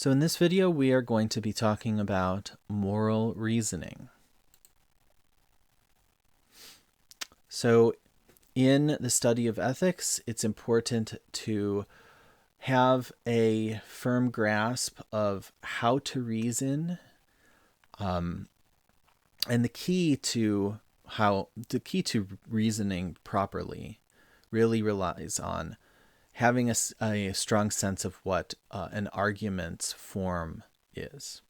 So in this video, we are going to be talking about moral reasoning. So in the study of ethics, it's important to have a firm grasp of how to reason, and the key to reasoning properly really relies on having a strong sense of what an argument's form is.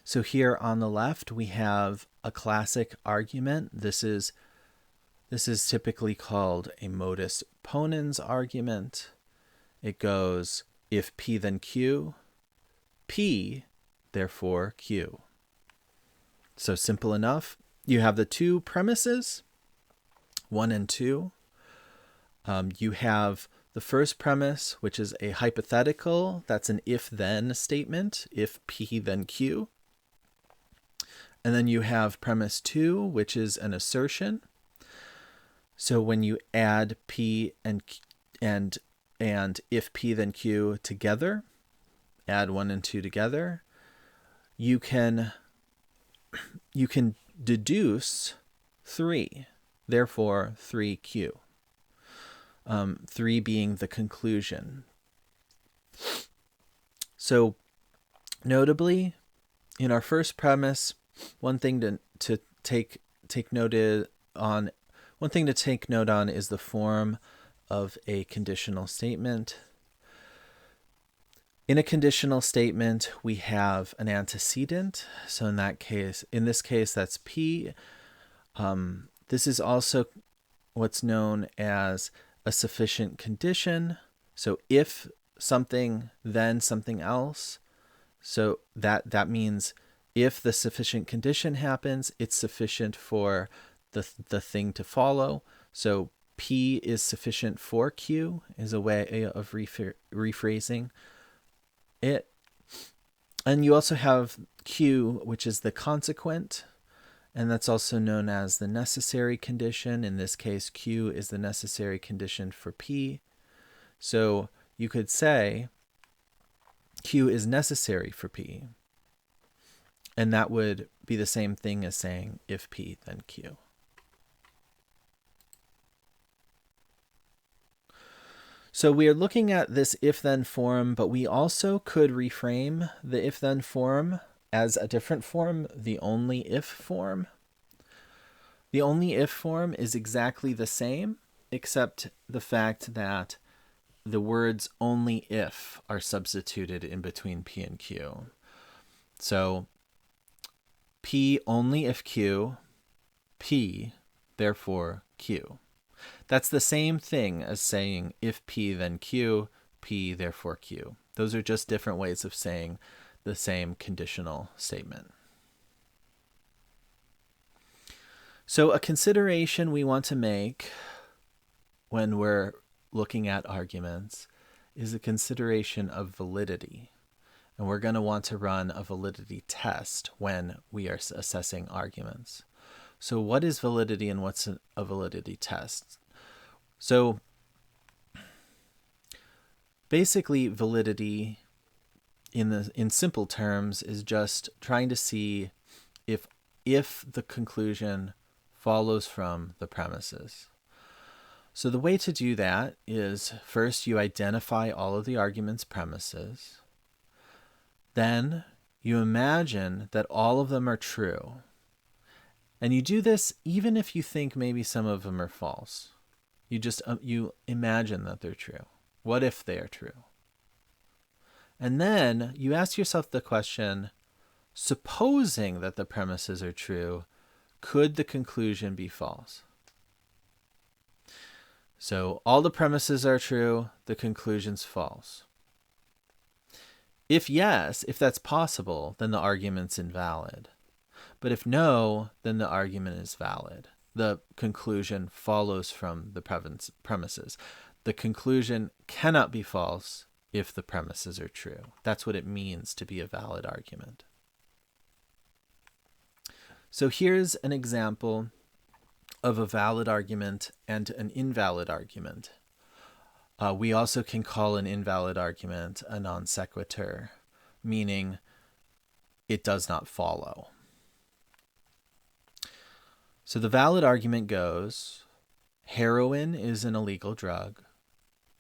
So here on the left, we have a classic argument. This is typically called a modus ponens argument. It goes, if P then Q, P, therefore Q. So simple enough. You have the two premises, 1 and 2. You have the first premise, which is a hypothetical. That's an if-then statement, if P then Q. And then you have premise 2, which is an assertion. So when you add P and if P then Q together, add 1 and 2 together, you can deduce 3, therefore 3Q. 3 being the conclusion. So notably, in our first premise, one thing to take note on is the form of a conditional statement. In a conditional statement, we have an antecedent. So in this case, that's P. This is also what's known as a sufficient condition. So if something, then something else. So that means if the sufficient condition happens, it's sufficient for the thing to follow. So P is sufficient for Q is a way of rephrasing it. And you also have Q, which is the consequent, and that's also known as the necessary condition. In this case, Q is the necessary condition for P. So you could say Q is necessary for P. And that would be the same thing as saying if P, then Q. So we are looking at this if-then form, but we also could reframe the if-then form as a different form, the only if form. The only if form is exactly the same, except the fact that the words only if are substituted in between P and Q. So P only if Q, P, therefore Q. That's the same thing as saying if P then Q, P therefore Q. Those are just different ways of saying the same conditional statement. So a consideration we want to make when we're looking at arguments is a consideration of validity. And we're going to want to run a validity test when we are assessing arguments. So what is validity and what's a validity test? So basically, validity in simple terms is just trying to see if the conclusion follows from the premises. So the way to do that is first you identify all of the argument's premises. Then you imagine that all of them are true. And you do this even if you think maybe some of them are false. You imagine that they're true. What if they are true? And then you ask yourself the question, supposing that the premises are true, could the conclusion be false? So all the premises are true, the conclusion's false. If yes, if that's possible, then the argument's invalid. But if no, then the argument is valid. The conclusion follows from the premises. The conclusion cannot be false if the premises are true. That's what it means to be a valid argument. So here's an example of a valid argument and an invalid argument. We also can call an invalid argument a non sequitur. meaning it does not follow. So the valid argument goes, heroin is an illegal drug.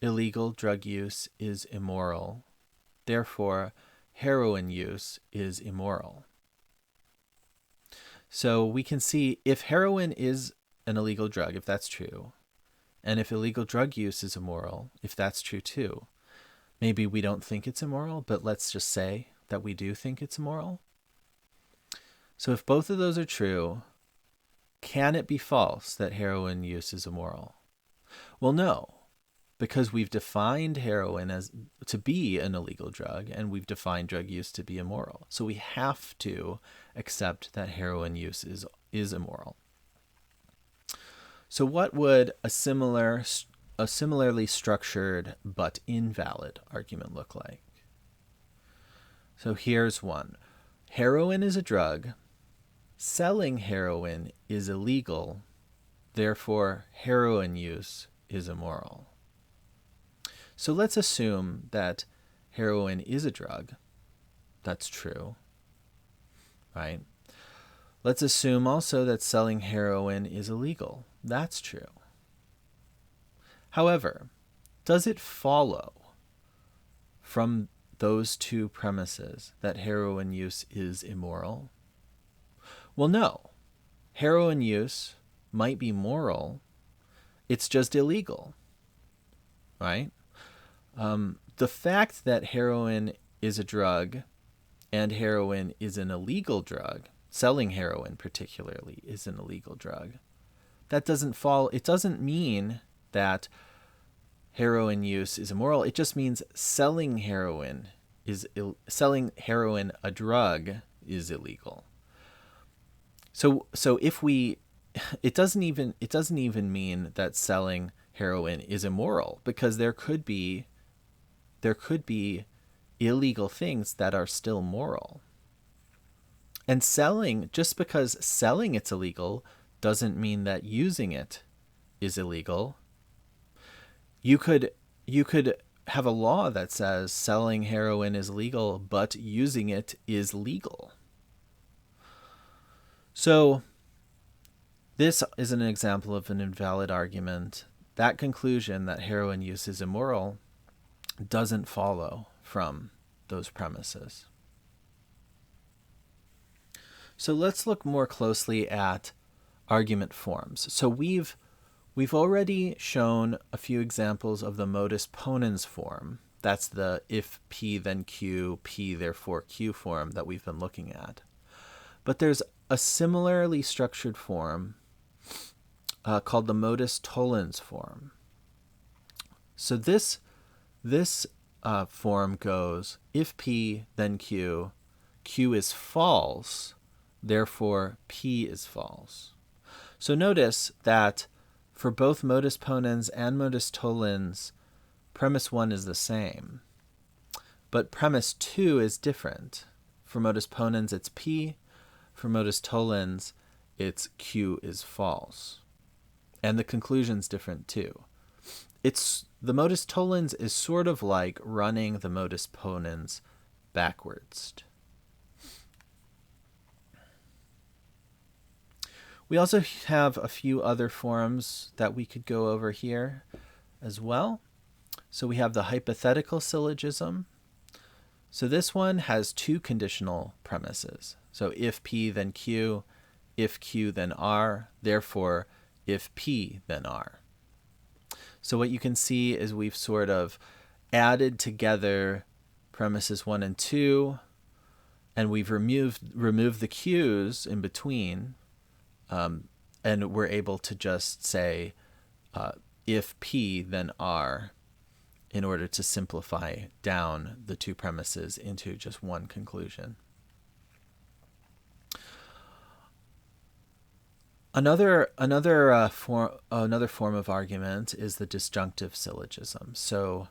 Illegal drug use is immoral. Therefore, heroin use is immoral. So we can see if heroin is an illegal drug, if that's true, and if illegal drug use is immoral, if that's true too, maybe we don't think it's immoral, but let's just say that we do think it's immoral. So if both of those are true, can it be false that heroin use is immoral? Well, no, because we've defined heroin as to be an illegal drug, and we've defined drug use to be immoral. So we have to accept that heroin use is immoral. So what would a similarly structured but invalid argument look like? So here's one. Heroin is a drug. Selling heroin is illegal. Therefore, heroin use is immoral. So let's assume that heroin is a drug. That's true, right? Let's assume also that selling heroin is illegal. That's true. However, does it follow from those two premises that heroin use is immoral? Well, no. Heroin use might be moral. It's just illegal, right? The fact that heroin is a drug and heroin is an illegal drug, selling heroin particularly is an illegal drug, that it doesn't mean that heroin use is immoral. It just means selling heroin, a drug, is illegal. So if it doesn't even mean that selling heroin is immoral, because there could be illegal things that are still moral. And just because selling it's illegal doesn't mean that using it is illegal. You could have a law that says selling heroin is legal, but using it is legal. So this is an example of an invalid argument. That conclusion that heroin use is immoral doesn't follow from those premises. So let's look more closely at argument forms. So we've already shown a few examples of the modus ponens form. That's the if P then Q, P therefore Q form that we've been looking at. But there's a similarly structured form called the modus tollens form. So this form goes, if P then Q, Q is false, therefore P is false. So notice that for both modus ponens and modus tollens, premise 1 is the same. But premise 2 is different. For modus ponens, it's P. For modus tollens, it's Q is false. And the conclusion's different too. The modus tollens is sort of like running the modus ponens backwards. We also have a few other forms that we could go over here as well. So we have the hypothetical syllogism. So this one has two conditional premises. So if P then Q, if Q then R, therefore if P then R. So what you can see is we've sort of added together premises 1 and 2, and we've removed the Q's in between, and we're able to just say if P then R in order to simplify down the two premises into just one conclusion. Another form of argument is the disjunctive syllogism. So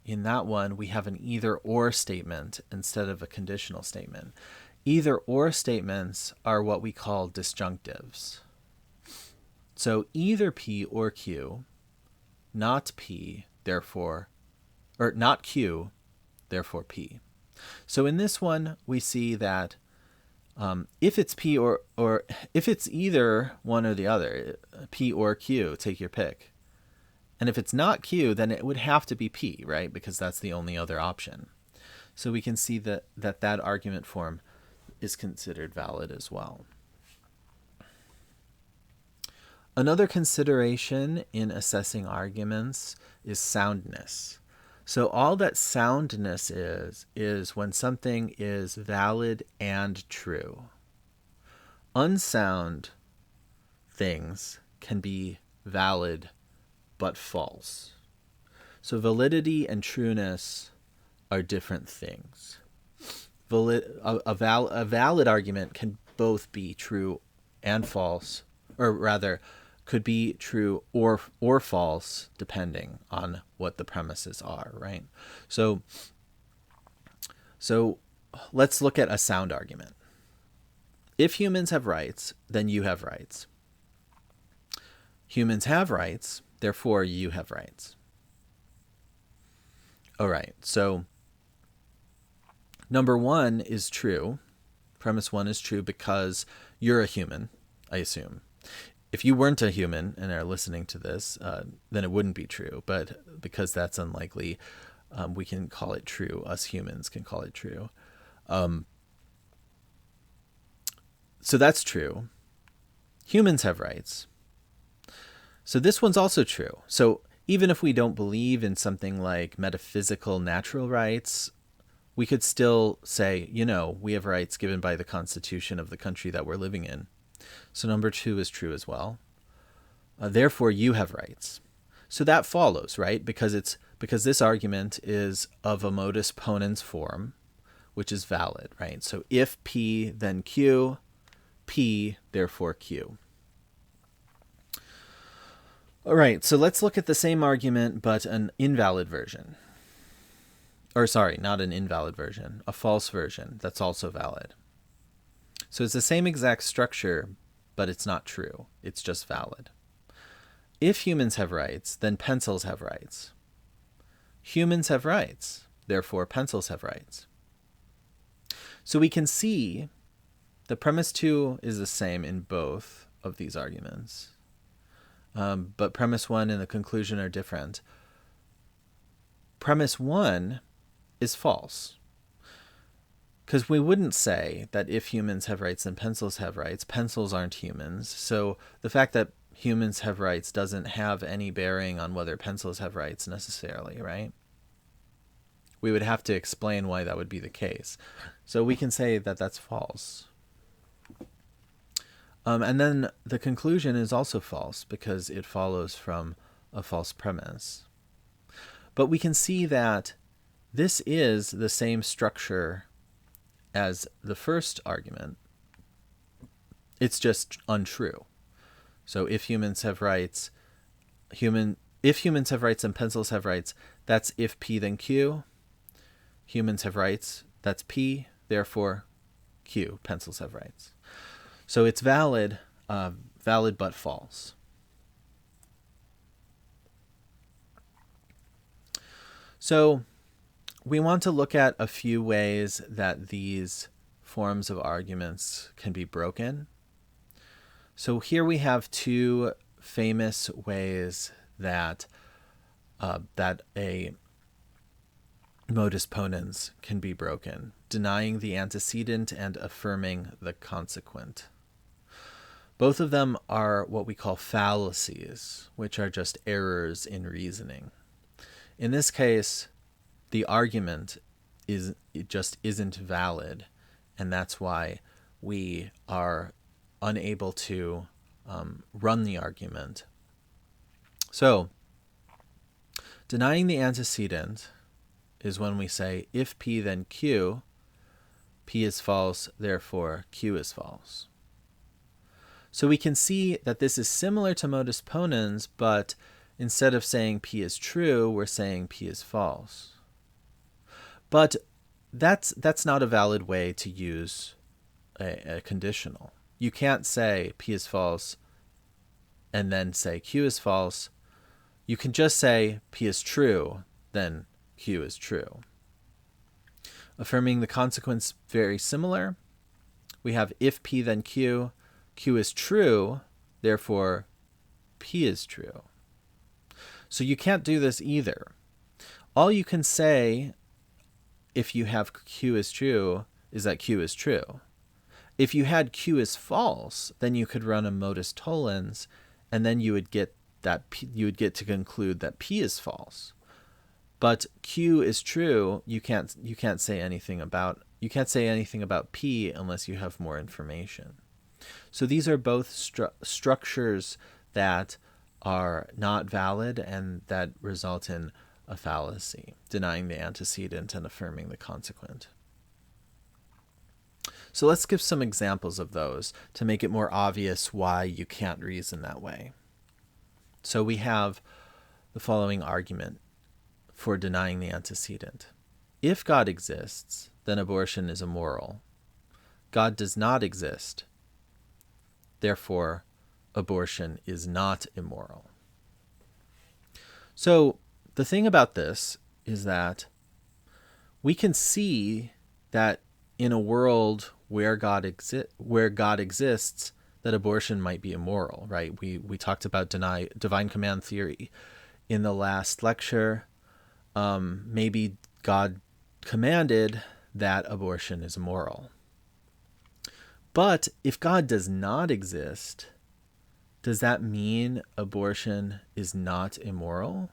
in that one, we have an either-or statement instead of a conditional statement. Either-or statements are what we call disjunctives. So either P or Q, not P, therefore, or not Q, therefore P. So in this one, we see that if it's P or if it's either one or the other, P or Q, take your pick. And if it's not Q, then it would have to be P, right? Because that's the only other option. So we can see that argument form is considered valid as well. Another consideration in assessing arguments is soundness. So all that soundness is when something is valid and true. Unsound things can be valid but false. So validity and trueness are different things. A valid argument can both be true and false, or rather, could be true or false depending on what the premises are, right? So let's look at a sound argument. If humans have rights, then you have rights. Humans have rights, therefore you have rights. All right, so number one is true. Premise one is true because you're a human, I assume. If you weren't a human and are listening to this, then it wouldn't be true. But because that's unlikely, we can call it true. Us humans can call it true. So that's true. Humans have rights. So this one's also true. So even if we don't believe in something like metaphysical natural rights, we could still say, we have rights given by the Constitution of the country that we're living in. So number two is true as well. Therefore, you have rights. So that follows, right? Because this argument is of a modus ponens form, which is valid, right? So if P, then Q, P, therefore Q. All right, so let's look at the same argument, but an invalid version. Or sorry, not an invalid version, a false version that's also valid. So it's the same exact structure, but it's not true. It's just valid. If humans have rights, then pencils have rights. Humans have rights, therefore pencils have rights. So we can see the premise 2 is the same in both of these arguments. But premise 1 and the conclusion are different. Premise 1 is false. Because we wouldn't say that if humans have rights, then pencils have rights. Pencils aren't humans. So the fact that humans have rights doesn't have any bearing on whether pencils have rights necessarily, right? We would have to explain why that would be the case. So we can say that that's false. And then the conclusion is also false because it follows from a false premise. But we can see that this is the same structure as the first argument. It's just untrue. So if humans have rights, if humans have rights and pencils have rights, that's if P then Q. Humans have rights, that's P, therefore Q, pencils have rights. So it's valid but false. So we want to look at a few ways that these forms of arguments can be broken. So here we have two famous ways that a modus ponens can be broken: denying the antecedent and affirming the consequent. Both of them are what we call fallacies, which are just errors in reasoning. In this case, the argument just isn't valid, and that's why we are unable to run the argument. So, denying the antecedent is when we say, if P then Q, P is false, therefore Q is false. So we can see that this is similar to modus ponens, but instead of saying P is true, we're saying P is false. But that's not a valid way to use a conditional. You can't say P is false and then say Q is false. You can just say P is true, then Q is true. Affirming the consequence, very similar. We have if P then Q. Q is true, therefore P is true. So you can't do this either. All you can say if you have Q is true is that Q is true. If you had Q is false, then you could run a modus tollens, and then you would get to conclude that P is false. But Q is true. You can't say anything about P unless you have more information. So these are both structures that are not valid and that result in a fallacy, denying the antecedent and affirming the consequent. So let's give some examples of those to make it more obvious why you can't reason that way. So we have the following argument for denying the antecedent. If God exists, then abortion is immoral. God does not exist. Therefore, abortion is not immoral. So the thing about this is that we can see that in a world where God exists, that abortion might be immoral, right? We talked about divine command theory in the last lecture. Maybe God commanded that abortion is immoral. But if God does not exist, does that mean abortion is not immoral?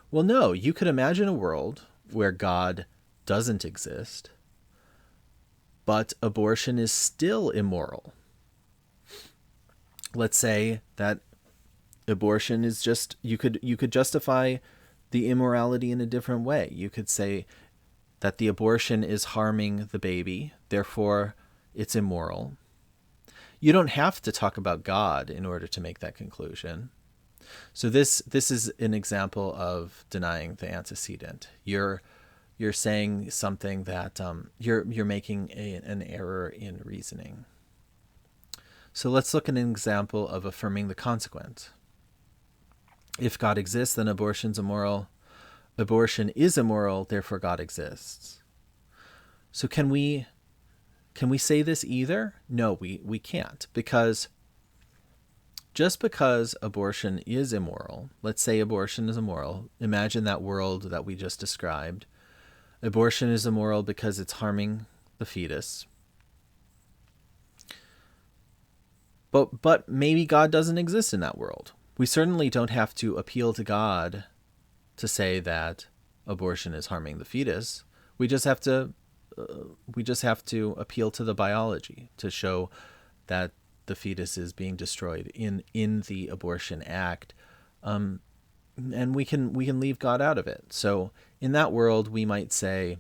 Well, no. You could imagine a world where God doesn't exist, but abortion is still immoral. Let's say that abortion is just, you could justify the immorality in a different way. You could say that the abortion is harming the baby, therefore it's immoral. You don't have to talk about God in order to make that conclusion. So this is an example of denying the antecedent. You're saying something that you're making an error in reasoning. So let's look at an example of affirming the consequent. If God exists, then abortion's immoral. Abortion is immoral, therefore God exists. So can we say this either? No, we can't, because just because abortion is immoral, let's say abortion is immoral, imagine that world that we just described. Abortion is immoral because it's harming the fetus. But maybe God doesn't exist in that world. We certainly don't have to appeal to God to say that abortion is harming the fetus. We just have to appeal to the biology to show that the fetus is being destroyed in the abortion act, and we can leave God out of it. So in that world, we might say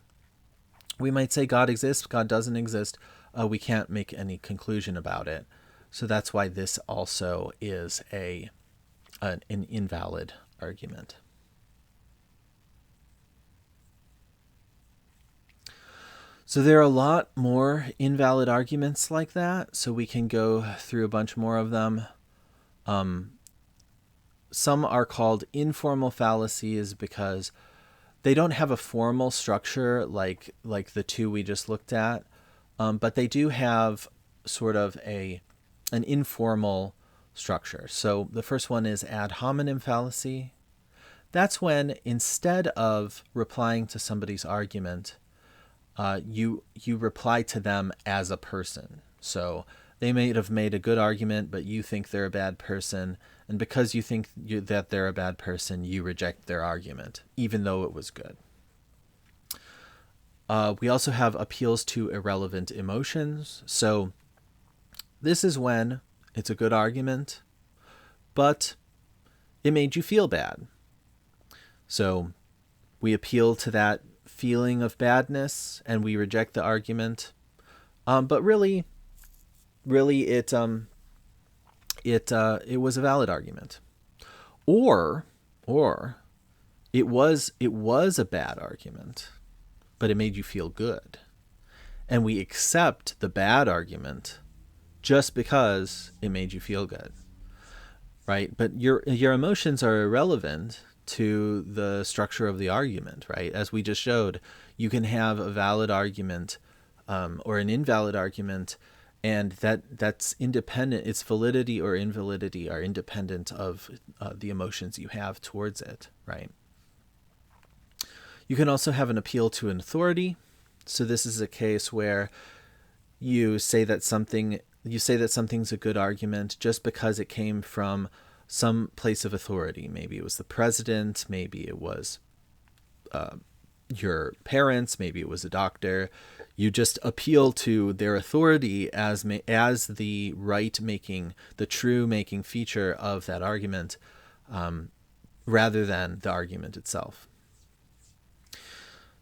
God exists, God doesn't exist. We can't make any conclusion about it. So that's why this also is an invalid argument. So there are a lot more invalid arguments like that, so we can go through a bunch more of them. Some are called informal fallacies because they don't have a formal structure like the two we just looked at, but they do have sort of an informal structure. So the first one is ad hominem fallacy. That's when instead of replying to somebody's argument, you reply to them as a person. So they may have made a good argument, but you think they're a bad person. And because you think that they're a bad person, you reject their argument, even though it was good. We also have appeals to irrelevant emotions. So this is when it's a good argument, but it made you feel bad. So we appeal to that feeling of badness and we reject the argument. But really it was a valid argument. Or it was a bad argument, but it made you feel good. And we accept the bad argument just because it made you feel good. Right? But your emotions are irrelevant to the structure of the argument, right? As we just showed, you can have a valid argument or an invalid argument, and that's independent. Its validity or invalidity are independent of the emotions you have towards it, right? You can also have an appeal to an authority. So this is a case where you say that something's a good argument just because it came from some place of authority. Maybe it was the president, maybe it was your parents, maybe it was a doctor. You just appeal to their authority as the right-making, the true-making feature of that argument, rather than the argument itself.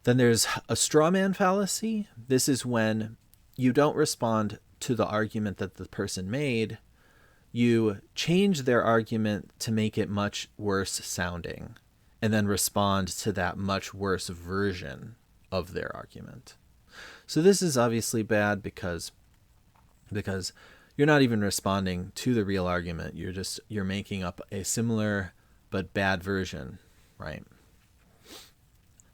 Then there's a straw man fallacy. This is when you don't respond to the argument that the person made. You change their argument to make it much worse sounding, and then respond to that much worse version of their argument. So this is obviously bad because you're not even responding to the real argument. You're making up a similar but bad version, right?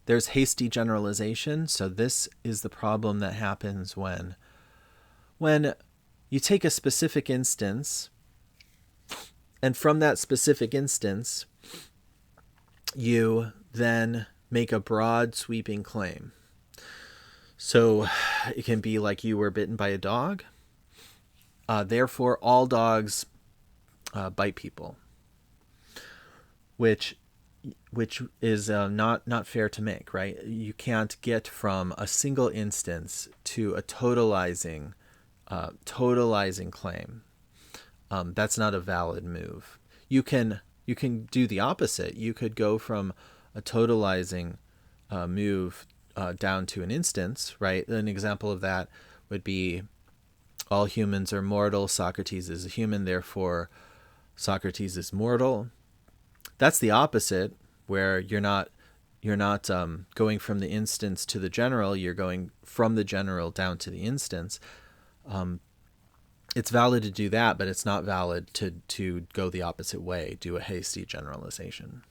There's hasty generalization. So this is the problem that happens when you take a specific instance, and from that specific instance, you then make a broad, sweeping claim. So it can be like you were bitten by a dog. Therefore, all dogs bite people, which is not fair to make, right? You can't get from a single instance to a totalizing claim. That's not a valid move. You can do the opposite. You could go from a totalizing move down to an instance, right? An example of that would be all humans are mortal. Socrates is a human, therefore Socrates is mortal. That's the opposite, where you're not going from the instance to the general. You're going from the general down to the instance. It's valid to do that, but it's not valid to go the opposite way, do a hasty generalization.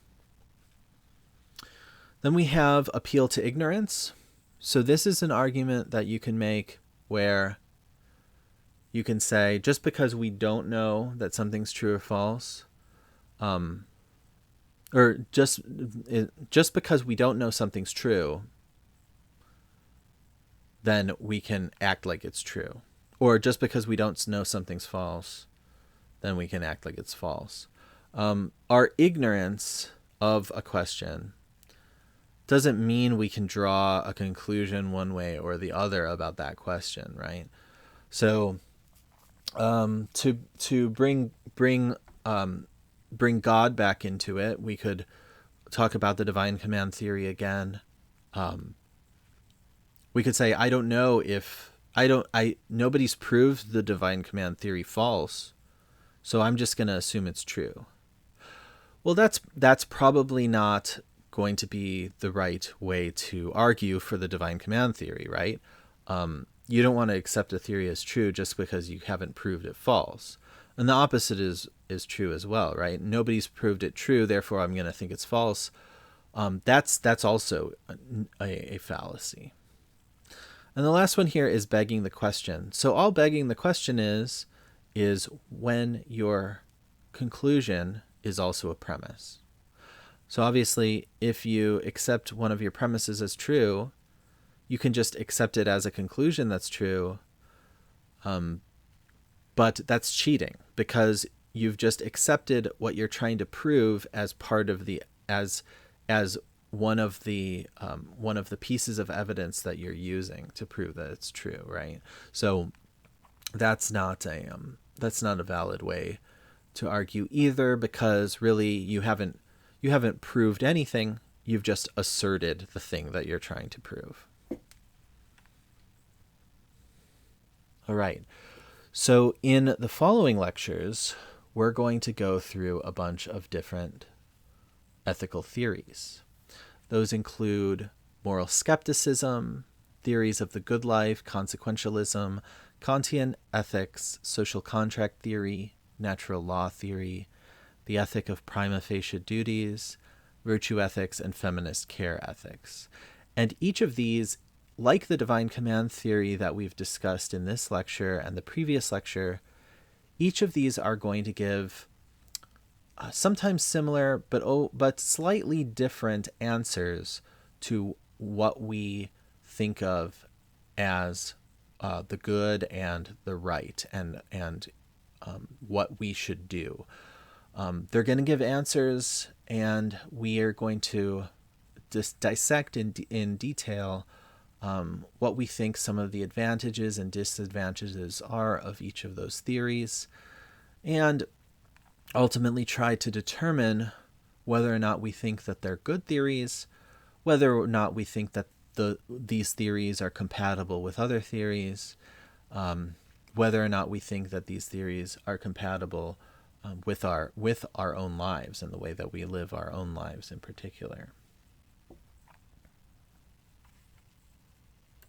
Then we have appeal to ignorance. So this is an argument that you can make where you can say, just because we don't know that something's true or false, or just because we don't know something's true, then we can act like it's true. Or just because we don't know something's false, then we can act like it's false. Our ignorance of a question doesn't mean we can draw a conclusion one way or the other about that question, right? So to bring God back into it, we could talk about the divine command theory again. We could say, nobody's proved the divine command theory false, so I'm just going to assume it's true. Well, that's probably not going to be the right way to argue for the divine command theory, right? You don't want to accept a theory as true just because you haven't proved it false. And the opposite is true as well, right? Nobody's proved it true, therefore I'm going to think it's false. That's also a fallacy. And the last one here is begging the question. So all begging the question is when your conclusion is also a premise. So obviously, if you accept one of your premises as true, you can just accept it as a conclusion that's true. But that's cheating, because you've just accepted what you're trying to prove as part of as one of the pieces of evidence that you're using to prove that it's true, right? So that's not a valid way to argue either, because really you haven't proved anything. You've just asserted the thing that you're trying to prove. All right. So in the following lectures, we're going to go through a bunch of different ethical theories. Those include moral skepticism, theories of the good life, consequentialism, Kantian ethics, social contract theory, natural law theory, the ethic of prima facie duties, virtue ethics, and feminist care ethics. And each of these, like the divine command theory that we've discussed in this lecture and the previous lecture, each of these are going to give sometimes similar but slightly different answers to what we think of as the good and the right, and what we should do. They're going to give answers, and we are going to dissect in detail what we think some of the advantages and disadvantages are of each of those theories, and ultimately try to determine whether or not we think that they're good theories, whether or not we think that these theories are compatible with other theories, whether or not we think that these theories are compatible with our own lives and the way that we live our own lives in particular.